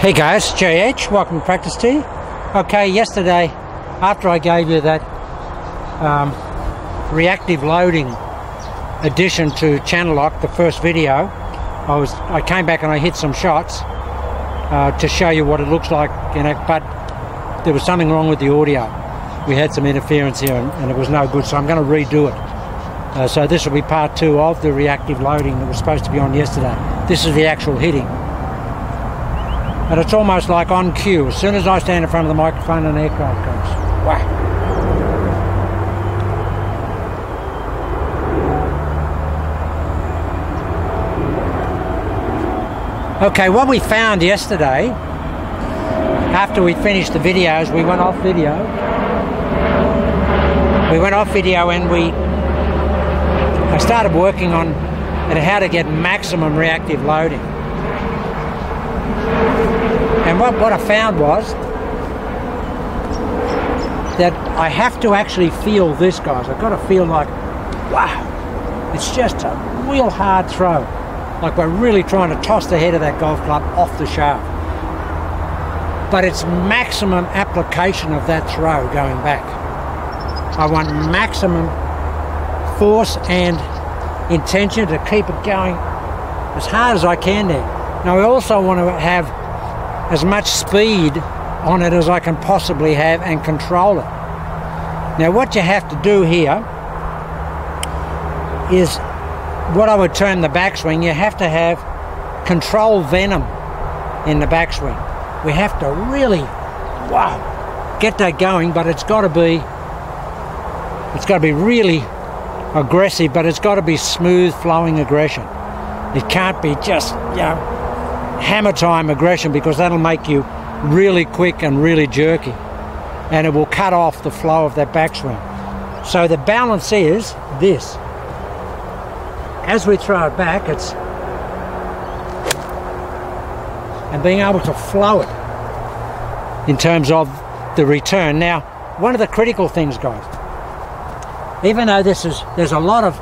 Hey guys, JH, welcome to Practice Tea. Okay, yesterday, after I gave you that reactive loading addition to channel lock, the first video, I came back and I hit some shots to show you what it looks like, you know, but there was something wrong with the audio. We had some interference here and it was no good, so I'm going to redo it. So this will be part 2 of the reactive loading that was supposed to be on yesterday. This is the actual hitting. And it's almost like on cue. As soon as I stand in front of the microphone, an aircraft goes. Wow. Okay, what we found yesterday, after we finished the videos, we went off video. We went off video and I started working on how to get maximum reactive loading. And what I found was that I have to actually feel this, guys. I've got to feel like, wow, it's just a real hard throw. Like we're really trying to toss the head of that golf club off the shaft. But it's maximum application of that throw going back. I want maximum force and intention to keep it going as hard as I can there. Now I also want to have as much speed on it as I can possibly have and control it. Now what you have to do here is what I would term the backswing. You have to have control venom in the backswing. We have to really, wow, get that going, but it's got to be really aggressive, but it's got to be smooth flowing aggression. It can't be just, you know, hammer time aggression, because that'll make you really quick and really jerky, and it will cut off the flow of that backswing. So the balance is this. As we throw it back, it's and being able to flow it in terms of the return. Now, one of the critical things, guys, even though there's a lot of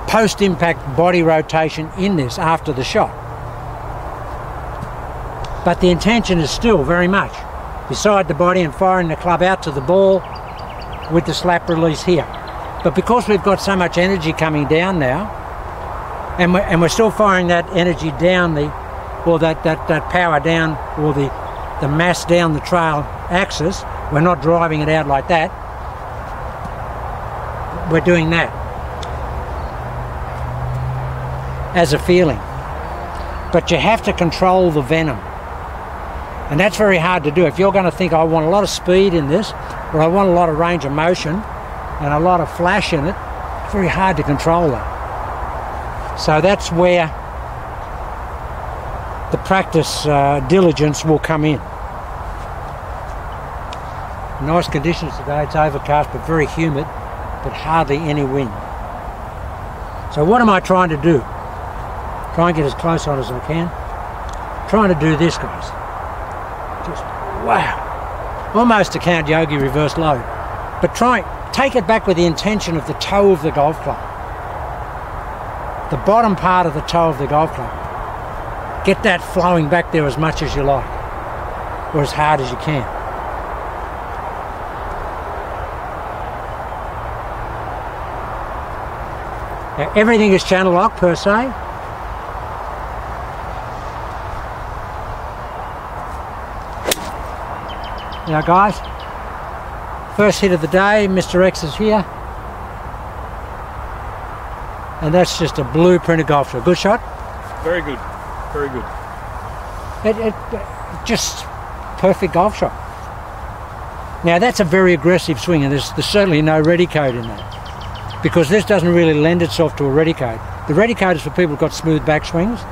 post-impact body rotation in this after the shot, but the intention is still very much beside the body and firing the club out to the ball with the slap release here. But because we've got so much energy coming down now, and we're still firing that energy down that power down, or the mass down the trail axis, we're not driving it out like that. We're doing that as a feeling. But you have to control the venom. And that's very hard to do. If you're going to think, I want a lot of speed in this, or I want a lot of range of motion and a lot of flash in it, it's very hard to control that. So that's where the practice diligence will come in. Nice conditions today. It's overcast but very humid, but hardly any wind. So what am I trying to do? Try and get as close on as I can. Trying to do this, guys. Just wow, almost a Count Yogi reverse load, but take it back with the intention of the toe of the golf club, the bottom part of the toe of the golf club. Get that flowing back there as much as you like, or as hard as you can. Now, everything is channel lock per se. Now guys, first hit of the day, Mr. X is here. And that's just a blueprint of golf shot. Good shot? Very good, very good. It just perfect golf shot. Now that's a very aggressive swing, and there's certainly no ready code in that, because this doesn't really lend itself to a ready code. The ready code is for people who've got smooth backswings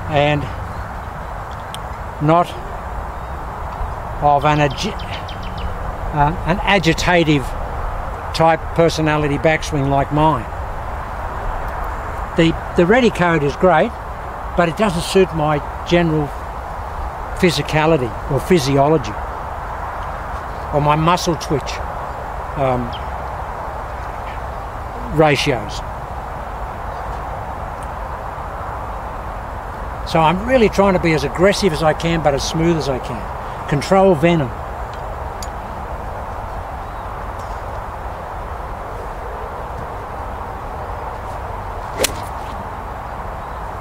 and not of an agitative type personality backswing like mine. The ready code is great, but it doesn't suit my general physicality or physiology, or my muscle twitch ratios. So I'm really trying to be as aggressive as I can, but as smooth as I can. Control venom.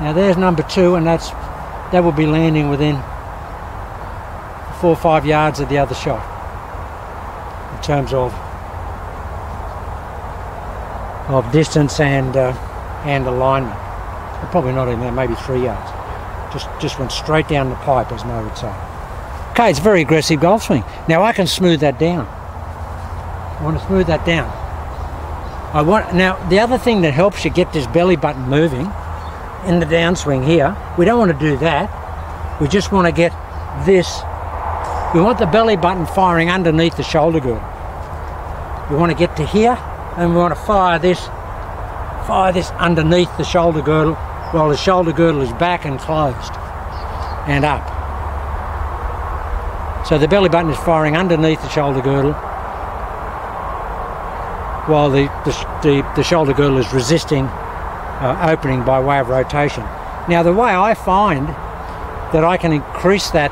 Now there's number 2, and that will be landing within 4 or 5 yards of the other shot in terms of distance and alignment. But probably not even there, maybe 3 yards. Just went straight down the pipe, as Mo would say. Okay, it's a very aggressive golf swing. Now I can smooth that down. I want to smooth that down. Now the other thing that helps you get this belly button moving in the downswing here, we don't want to do that. We just want to get this. We want the belly button firing underneath the shoulder girdle. We want to get to here, and we want to fire this underneath the shoulder girdle while the shoulder girdle is back and closed and up. So the belly button is firing underneath the shoulder girdle while the shoulder girdle is resisting opening by way of rotation. Now the way I find that I can increase that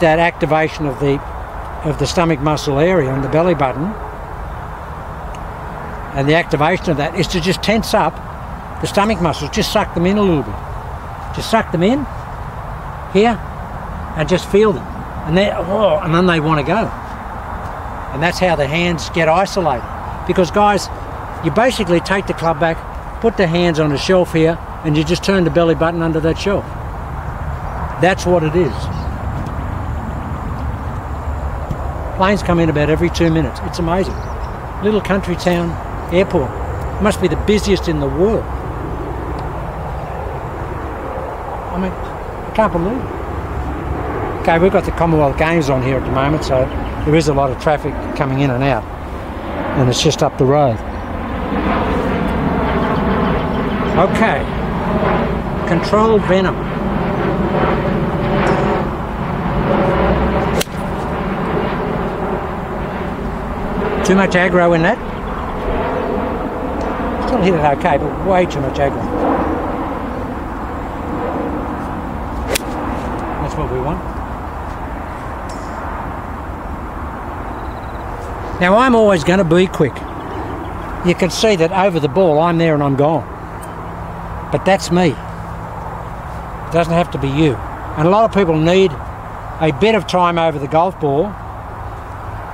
activation of the stomach muscle area and the belly button, and the activation of that, is to just tense up the stomach muscles, just suck them in a little bit. Just suck them in here and just feel them, and then they want to go. And that's how the hands get isolated. Because guys, you basically take the club back, put the hands on the shelf here, and you just turn the belly button under that shelf. That's what it is. Planes come in about every 2 minutes. It's amazing. Little country town airport. It must be the busiest in the world. I mean, I can't believe it. Okay, we've got the Commonwealth Games on here at the moment, so there is a lot of traffic coming in and out. And it's just up the road. Okay. Control venom. Too much aggro in that. Still hit it okay, but way too much aggro. That's what we want. Now I'm always going to be quick. You can see that over the ball I'm there and I'm gone. But that's me. It doesn't have to be you. And a lot of people need a bit of time over the golf ball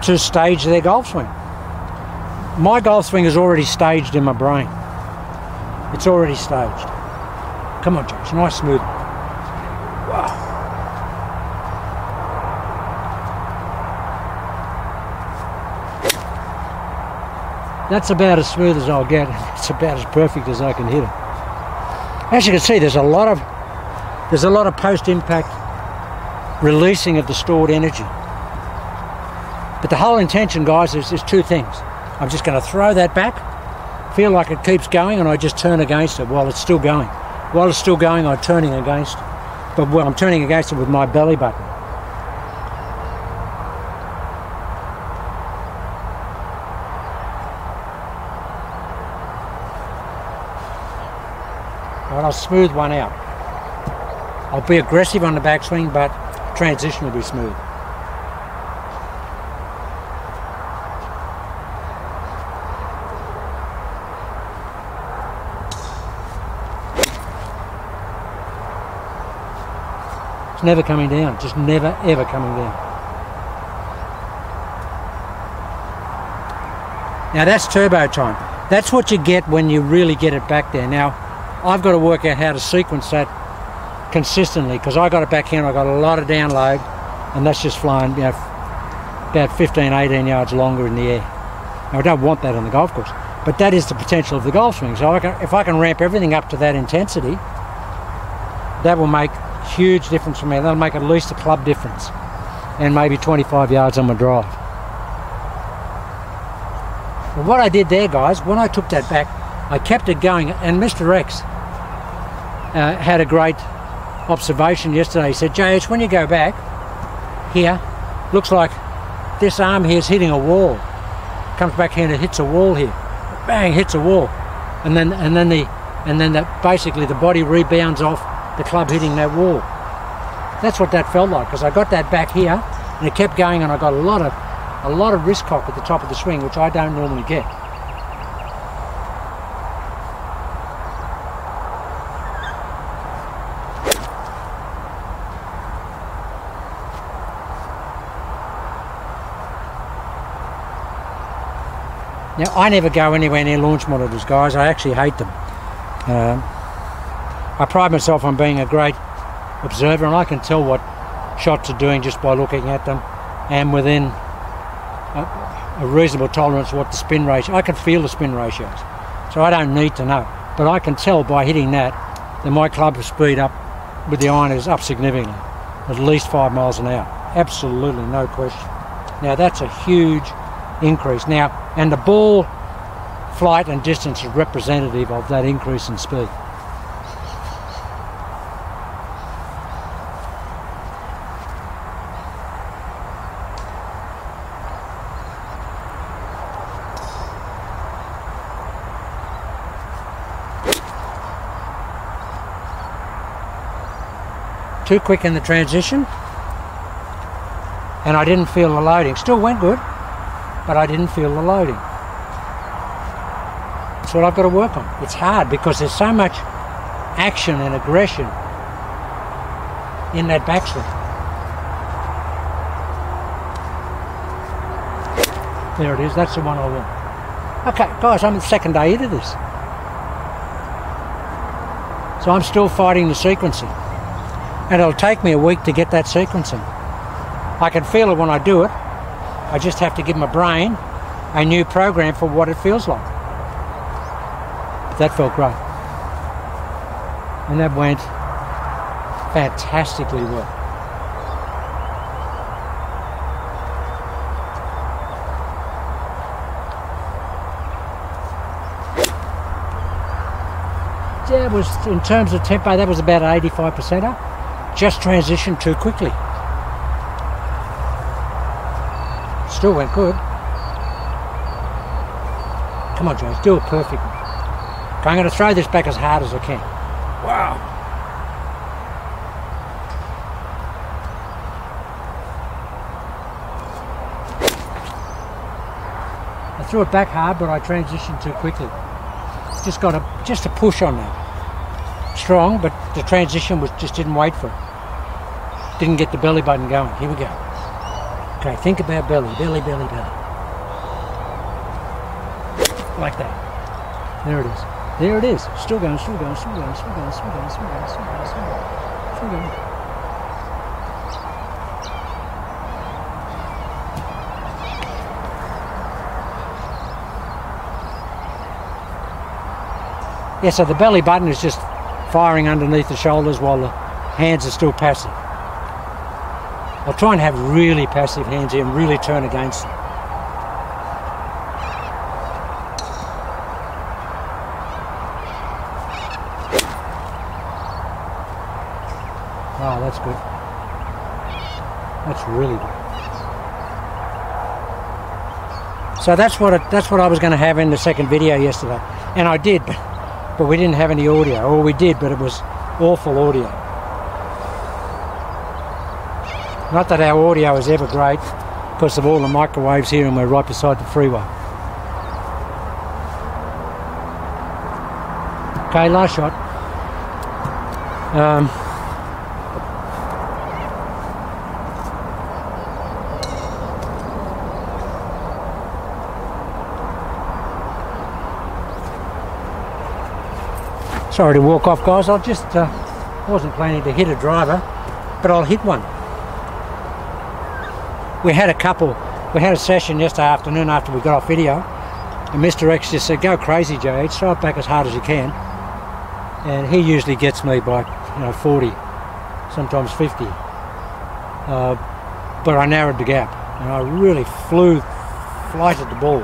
to stage their golf swing. My golf swing is already staged in my brain. It's already staged. Come on, Josh, nice smooth. Wow. That's about as smooth as I'll get. It's about as perfect as I can hit it. As you can see, there's a lot of post-impact releasing of the stored energy. But the whole intention, guys, is 2 things. I'm just going to throw that back, feel like it keeps going, and I just turn against it while it's still going. While it's still going, I'm turning against it. But I'm turning against it with my belly button. Right, I'll smooth one out. I'll be aggressive on the backswing, but transition will be smooth. Never coming down, just never ever coming down. Now that's turbo time. That's what you get when you really get it back there. Now I've got to work out how to sequence that consistently, because I got it back here and I got a lot of download, and that's just flying, you know, about 15-18 yards longer in the air. Now I don't want that on the golf course, but that is the potential of the golf swing. So if I can ramp everything up to that intensity, that will make huge difference for me. That'll make at least a club difference, and maybe 25 yards on my drive. Well, what I did there, guys, when I took that back, I kept it going, and Mr. X had a great observation yesterday. He said, JH, when you go back here, looks like this arm here is hitting a wall. Comes back here and it hits a wall here. Bang, hits a wall, and then basically the body rebounds off the club hitting that wall. That's what that felt like, because I got that back here and it kept going, and I got a lot of wrist cock at the top of the swing, which I don't normally get. Now, I never go anywhere near launch monitors, guys. I actually hate them. I pride myself on being a great observer, and I can tell what shots are doing just by looking at them, and within a reasonable tolerance what the spin ratio. I can feel the spin ratios, so I don't need to know. But I can tell by hitting that my club speed up with the iron is up significantly, at least 5 miles an hour. Absolutely, no question. Now, that's a huge increase. Now, and the ball flight and distance is representative of that increase in speed. Too quick in the transition, and I didn't feel the loading. Still went good, but I didn't feel the loading. That's what I've got to work on. It's hard because there's so much action and aggression in that backswing. There it is, that's the one I want. Okay, guys, I'm the second day into this. So I'm still fighting the sequencing. And it'll take me a week to get that sequencing. I can feel it when I do it. I just have to give my brain a new program for what it feels like. But that felt great. And that went fantastically well. Yeah, it was, in terms of tempo, that was about an 85%er. Just transitioned too quickly. Still went good. Come on, James, do it perfectly. Okay, I'm going to throw this back as hard as I can. Wow. I threw it back hard, but I transitioned too quickly. Just got a push on that. Strong, but the transition just didn't wait for it. Didn't get the belly button going. Here we go. Okay, think about belly, belly, belly, belly. Like that. There it is. There it is. Still going, still going, still going, still going, still going, still going, still going, still going, still going. Yeah, so the belly button is just firing underneath the shoulders while the hands are still passive. I'll try and have really passive hands here and really turn against them. Oh, that's good. That's really good. So that's what I was going to have in the second video yesterday, and I did. But we didn't have any audio, or we did, but it was awful audio. Not that our audio is ever great because of all the microwaves here, and we're right beside the freeway. Okay, last shot. Sorry to walk off, guys. I just wasn't planning to hit a driver, but I'll hit one. We had a session yesterday afternoon after we got off video, and Mr. X just said, "Go crazy, JH, throw it back as hard as you can." And he usually gets me by 40, sometimes 50. But I narrowed the gap, and I really flighted the ball.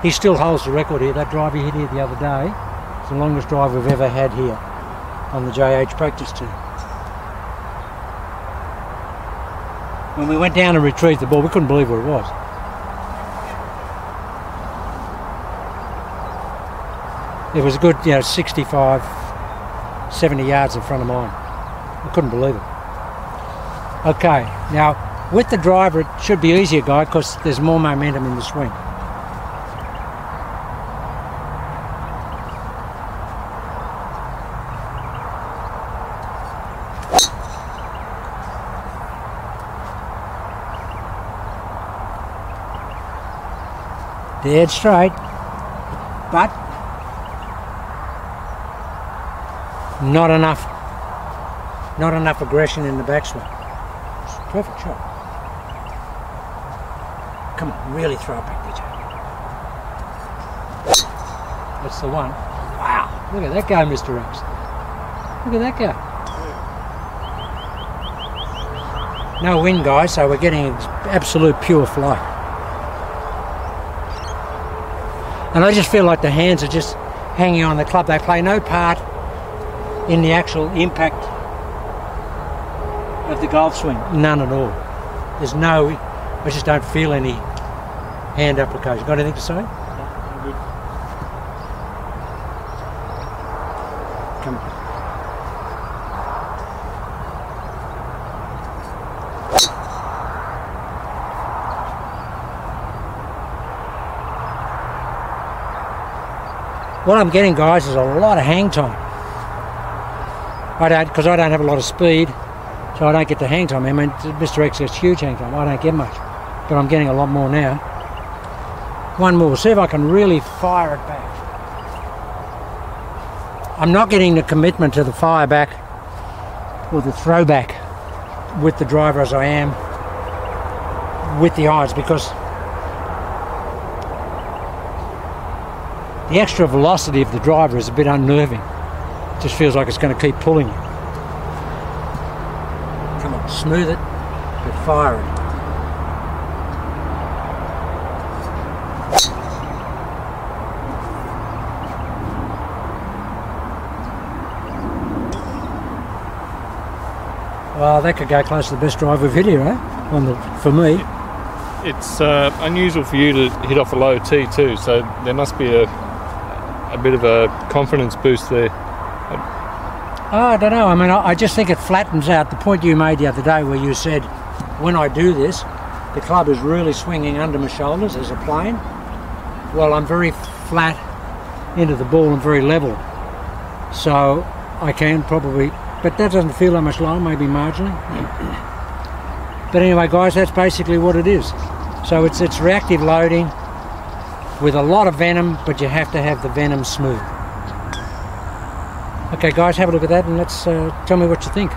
He still holds the record here. That drive he hit here the other day, it's the longest drive we've ever had here on the JH practice team. When we went down and retrieved the ball, we couldn't believe where it was. It was a good, 65 70 yards in front of mine. I couldn't believe it. Okay, now with the driver it should be easier, guy, because there's more momentum in the swing. Dead straight, but not enough aggression in the backswing. It's a perfect shot. Come on, really throw it back, DJ. That's the one. Wow, look at that go, Mr. X. Look at that go. No wind, guys, so we're getting absolute pure flight. And I just feel like the hands are just hanging on the club. They play no part in the actual impact of the golf swing. None at all. There's no, I just don't feel any hand application. Got anything to say? No, I'm good. Come on. What I'm getting, guys, is a lot of hang time. Because I don't have a lot of speed, so I don't get the hang time. I mean, Mr. X gets huge hang time. I don't get much, but I'm getting a lot more now. One more. See if I can really fire it back. I'm not getting the commitment to the fire back or the throw back with the driver as I am with the irons, because the extra velocity of the driver is a bit unnerving. It just feels like it's going to keep pulling you. Come on, smooth it, but fire it. Well, that could go close to the best drive we've hit here, eh? For me. It's unusual for you to hit off a low tee too, so there must be a bit of a confidence boost there. I don't know. I mean, I just think it flattens out. The point you made the other day where you said, when I do this, the club is really swinging under my shoulders as a plane. Well, I'm very flat into the ball and very level. So I can probably, but that doesn't feel that much low, maybe marginally. But anyway, guys, that's basically what it is. So it's reactive loading with a lot of venom, but you have to have the venom smooth. Okay, guys, have a look at that and let's tell me what you think.